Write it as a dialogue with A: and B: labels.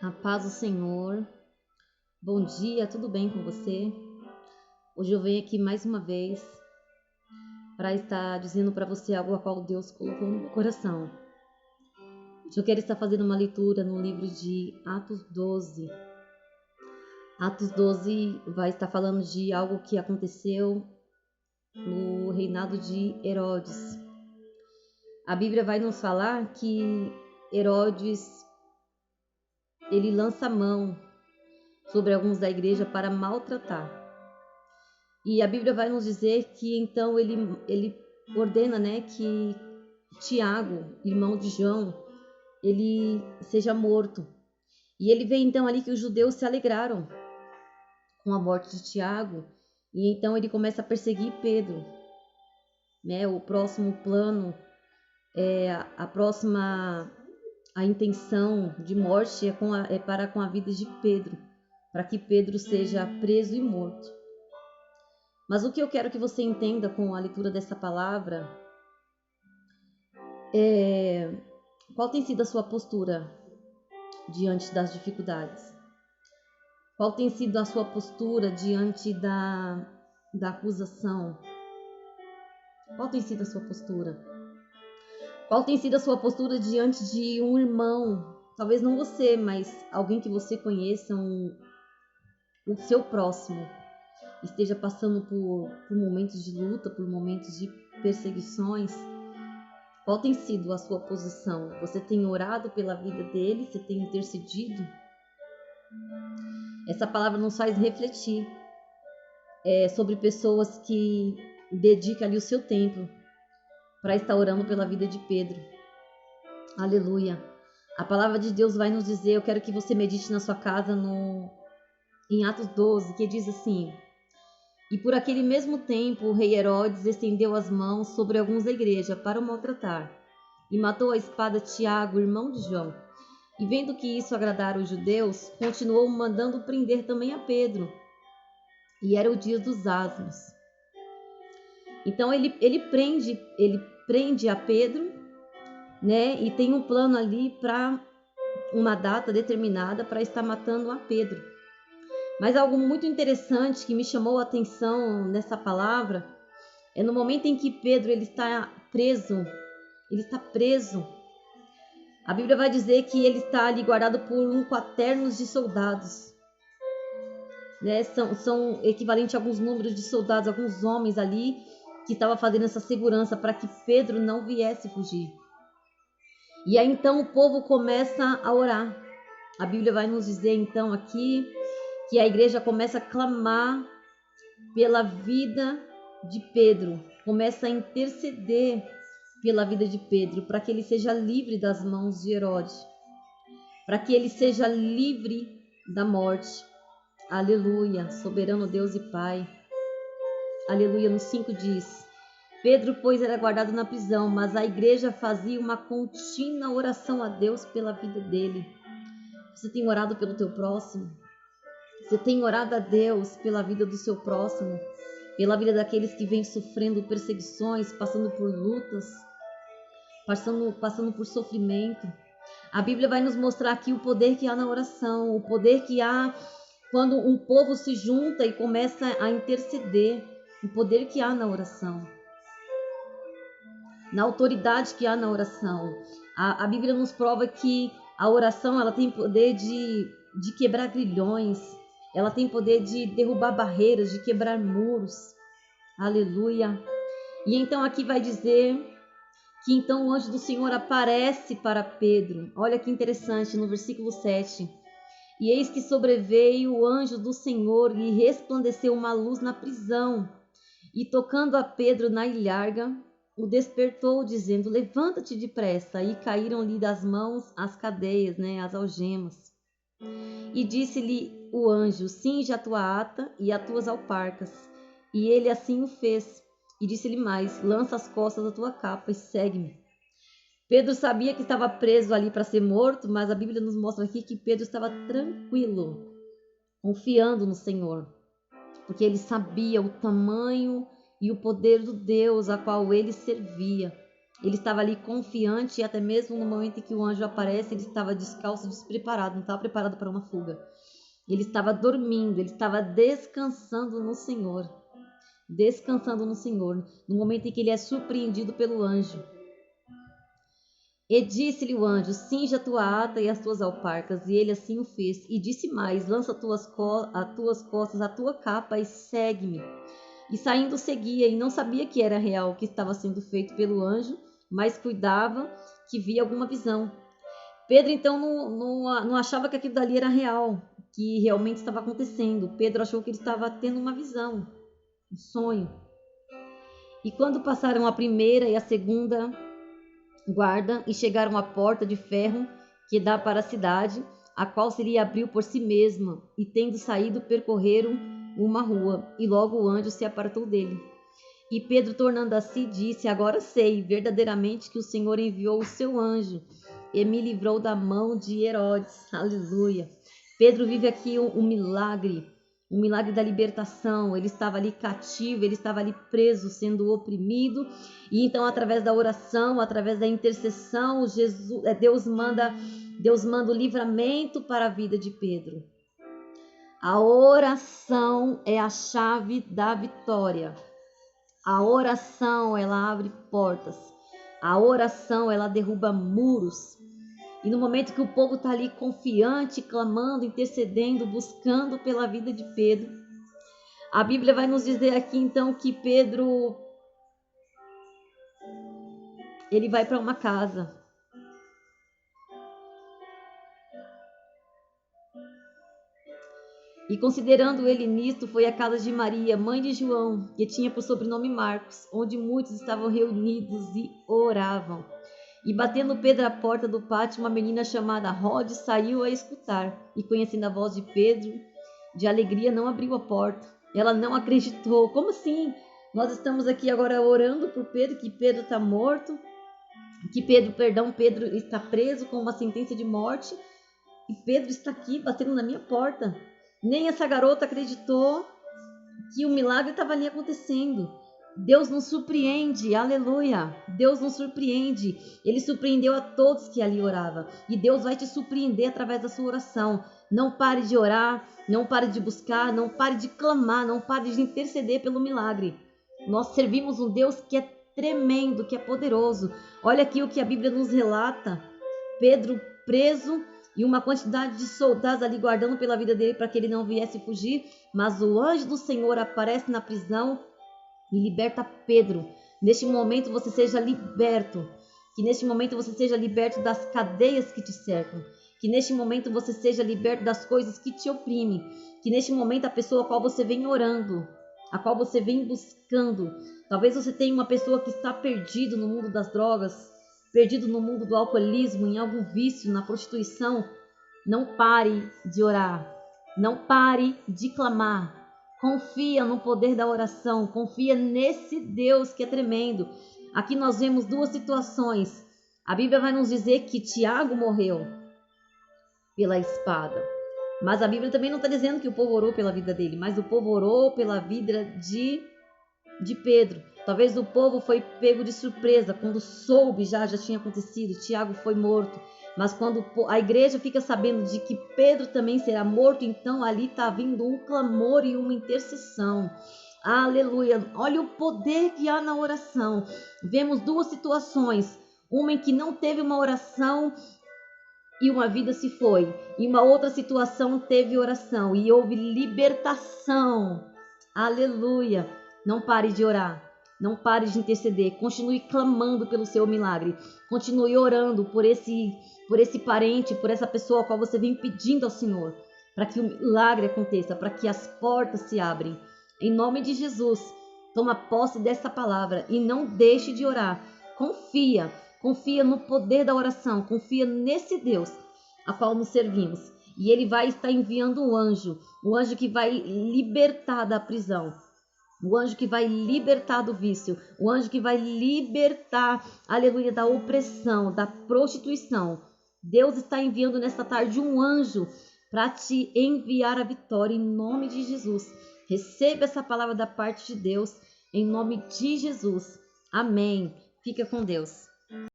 A: A paz do Senhor. Bom dia, tudo bem com você? Hoje eu venho aqui mais uma vez para estar dizendo para você algo a qual Deus colocou no meu coração. Hoje eu quero estar fazendo uma leitura no livro de Atos 12. Atos 12 vai estar falando de algo que aconteceu no reinado de Herodes. A Bíblia vai nos falar que Herodes ele lança a mão sobre alguns da igreja para maltratar. E a Bíblia vai nos dizer que então ele ordena, que Tiago, irmão de João, ele seja morto. E ele vê então ali que os judeus se alegraram com a morte de Tiago, e então ele começa a perseguir Pedro. O próximo plano, a intenção de morte é para com a vida de Pedro, para que Pedro seja preso e morto. Mas o que eu quero que você entenda com a leitura dessa palavra é qual tem sido a sua postura diante das dificuldades? Qual tem sido a sua postura diante da acusação? Qual tem sido a sua postura? Qual tem sido a sua postura diante de um irmão? Talvez não você, mas alguém que você conheça, o seu próximo, esteja passando por momentos de luta, por momentos de perseguições. Qual tem sido a sua posição? Você tem orado pela vida dele? Você tem intercedido? Essa palavra nos faz refletir sobre pessoas que dedicam ali o seu tempo para estar orando pela vida de Pedro. Aleluia! A palavra de Deus vai nos dizer, eu quero que você medite na sua casa em Atos 12, que diz assim: E por aquele mesmo tempo o rei Herodes estendeu as mãos sobre alguns da igreja para o maltratar, e matou a espada Tiago, irmão de João. E vendo que isso agradara os judeus, continuou mandando prender também a Pedro. E era o dia dos asmos. Então ele prende a Pedro, e tem um plano ali para uma data determinada para estar matando a Pedro. Mas algo muito interessante que me chamou a atenção nessa palavra é no momento em que Pedro ele está preso. A Bíblia vai dizer que ele está ali guardado por um quaternos de soldados. São equivalentes a alguns números de soldados, alguns homens ali que estavam fazendo essa segurança para que Pedro não viesse fugir. E aí então o povo começa a orar. A Bíblia vai nos dizer então aqui que a igreja começa a clamar pela vida de Pedro, começa a interceder pela vida de Pedro, para que ele seja livre das mãos de Herodes, para que ele seja livre da morte. Aleluia, soberano Deus e Pai. Aleluia, no 5 diz: Pedro, pois, era guardado na prisão, mas a igreja fazia uma contínua oração a Deus pela vida dele. Você tem orado pelo teu próximo? Você tem orado a Deus pela vida do seu próximo? Pela vida daqueles que vêm sofrendo perseguições, passando por lutas, passando por sofrimento? A Bíblia vai nos mostrar aqui o poder que há na oração, o poder que há quando um povo se junta e começa a interceder, o poder que há na oração, na autoridade que há na oração. A Bíblia nos prova que a oração ela tem poder de quebrar grilhões, ela tem poder de derrubar barreiras, de quebrar muros. Aleluia! E então aqui vai dizer que então o anjo do Senhor aparece para Pedro. Olha que interessante, no versículo 7. E eis que sobreveio o anjo do Senhor e resplandeceu uma luz na prisão. E tocando a Pedro na ilharga, o despertou, dizendo: Levanta-te depressa. E caíram-lhe das mãos as cadeias, as algemas. E disse-lhe o anjo: Cinge a tua ata e as tuas alparcas. E ele assim o fez. E disse-lhe mais: Lança as costas da tua capa e segue-me. Pedro sabia que estava preso ali para ser morto, mas a Bíblia nos mostra aqui que Pedro estava tranquilo, confiando no Senhor, porque ele sabia o tamanho e o poder do Deus a qual ele servia. Ele estava ali confiante e até mesmo no momento em que o anjo aparece, ele estava descalço, despreparado, não estava preparado para uma fuga. Ele estava dormindo, ele estava descansando no Senhor. Descansando no Senhor, no momento em que ele é surpreendido pelo anjo. E disse-lhe o anjo: cinja a tua ata e as tuas alparcas. E ele assim o fez. E disse mais: lança as tuas costas, a tua capa e segue-me. E saindo seguia, e não sabia que era real o que estava sendo feito pelo anjo, mas cuidava que via alguma visão. Pedro então não achava que aquilo dali era real, que realmente estava acontecendo. Pedro achou que ele estava tendo uma visão, um sonho. E quando passaram a primeira e a segunda guarda e chegaram à porta de ferro que dá para a cidade, a qual se lhe abriu por si mesma, e tendo saído percorreram uma rua, e logo o anjo se apartou dele. E Pedro, tornando a si, disse: agora sei verdadeiramente que o Senhor enviou o seu anjo e me livrou da mão de Herodes. Aleluia. Pedro vive aqui um milagre da libertação. Ele estava ali cativo, ele estava ali preso, sendo oprimido. E então, através da oração, através da intercessão, Deus manda o livramento para a vida de Pedro. A oração é a chave da vitória. A oração, ela abre portas. A oração, ela derruba muros. E no momento que o povo está ali confiante, clamando, intercedendo, buscando pela vida de Pedro, a Bíblia vai nos dizer aqui então que Pedro, ele vai para uma casa. E considerando ele nisto, foi à casa de Maria, mãe de João, que tinha por sobrenome Marcos, onde muitos estavam reunidos e oravam. E batendo Pedro à porta do pátio, uma menina chamada Rode saiu a escutar, e conhecendo a voz de Pedro, de alegria não abriu a porta. Ela não acreditou. Como assim? Nós estamos aqui agora orando por Pedro, que Pedro está morto, que Pedro está preso com uma sentença de morte, e Pedro está aqui batendo na minha porta. Nem essa garota acreditou que o milagre estava ali acontecendo. Deus nos surpreende, aleluia. Deus nos surpreende. Ele surpreendeu a todos que ali oravam. E Deus vai te surpreender através da sua oração. Não pare de orar, não pare de buscar, não pare de clamar, não pare de interceder pelo milagre. Nós servimos um Deus que é tremendo, que é poderoso. Olha aqui o que a Bíblia nos relata. Pedro preso e uma quantidade de soldados ali guardando pela vida dele para que ele não viesse fugir. Mas o anjo do Senhor aparece na prisão e liberta Pedro. Neste momento você seja liberto. Que neste momento você seja liberto das cadeias que te cercam. Que neste momento você seja liberto das coisas que te oprimem. Que neste momento a pessoa a qual você vem orando, a qual você vem buscando. Talvez você tenha uma pessoa que está perdido no mundo das drogas, perdido no mundo do alcoolismo, em algum vício, na prostituição. Não pare de orar. Não pare de clamar. Confia no poder da oração. Confia nesse Deus que é tremendo. Aqui nós vemos duas situações. A Bíblia vai nos dizer que Tiago morreu pela espada. Mas a Bíblia também não está dizendo que o povo orou pela vida dele, mas o povo orou pela vida de Pedro. Talvez o povo foi pego de surpresa quando soube, já tinha acontecido, Tiago foi morto. Mas quando a igreja fica sabendo de que Pedro também será morto, então ali está vindo um clamor e uma intercessão. Aleluia! Olha o poder que há na oração. Vemos duas situações. Uma em que não teve uma oração e uma vida se foi. E uma outra situação teve oração e houve libertação. Aleluia! Não pare de orar. Não pare de interceder. Continue clamando pelo seu milagre. Continue orando por esse parente, por essa pessoa a qual você vem pedindo ao Senhor, para que o milagre aconteça, para que as portas se abrem. Em nome de Jesus, toma posse dessa palavra e não deixe de orar. Confia no poder da oração. Confia nesse Deus a qual nos servimos. E Ele vai estar enviando o anjo que vai libertar da prisão. O anjo que vai libertar do vício, o anjo que vai libertar, aleluia, da opressão, da prostituição. Deus está enviando nesta tarde um anjo para te enviar a vitória em nome de Jesus. Receba essa palavra da parte de Deus em nome de Jesus. Amém. Fica com Deus.